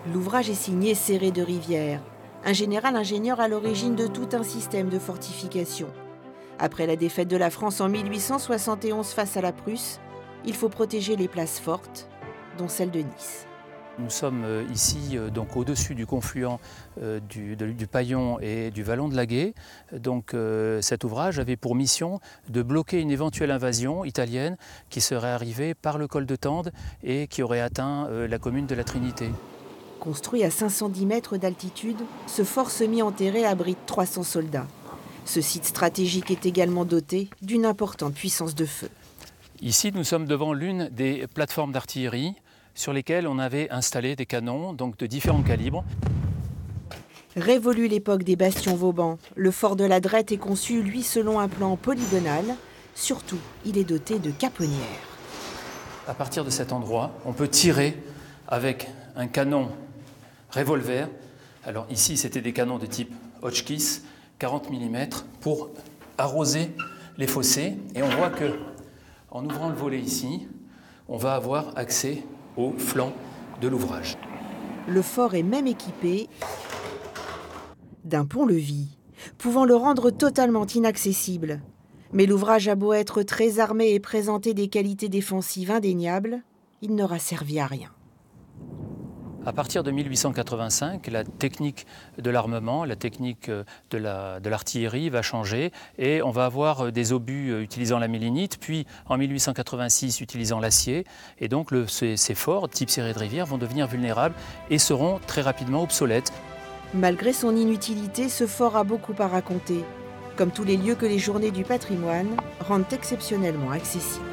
L'ouvrage est signé Céré de Rivière, un général ingénieur à l'origine de tout un système de fortification. Après la défaite de la France en 1871 face à la Prusse, il faut protéger les places fortes, dont celle de Nice. Nous sommes ici donc au-dessus du confluent du Paillon et du Vallon de la Gaie. Donc cet ouvrage avait pour mission de bloquer une éventuelle invasion italienne qui serait arrivée par le col de Tende et qui aurait atteint la commune de la Trinité. Construit à 510 mètres d'altitude, ce fort semi-enterré abrite 300 soldats. Ce site stratégique est également doté d'une importante puissance de feu. Ici, nous sommes devant l'une des plateformes d'artillerie sur lesquelles on avait installé des canons donc de différents calibres. Révolue l'époque des bastions Vauban, le fort de la Drette est conçu, lui, selon un plan polygonal. Surtout, il est doté de caponnières. À partir de cet endroit, on peut tirer avec un canon revolver. Alors ici, c'était des canons de type Hotchkiss, 40 mm, pour arroser les fossés. Et on voit que, en ouvrant le volet ici, on va avoir accès au flanc de l'ouvrage. Le fort est même équipé d'un pont-levis, pouvant le rendre totalement inaccessible. Mais l'ouvrage a beau être très armé et présenter des qualités défensives indéniables, il n'aura servi à rien. À partir de 1885, la technique de l'armement, la technique de l'artillerie va changer et on va avoir des obus utilisant la mélinite, puis en 1886 utilisant l'acier. Et donc ces forts, type Céré de Rivière, vont devenir vulnérables et seront très rapidement obsolètes. Malgré son inutilité, ce fort a beaucoup à raconter, comme tous les lieux que les Journées du patrimoine rendent exceptionnellement accessibles.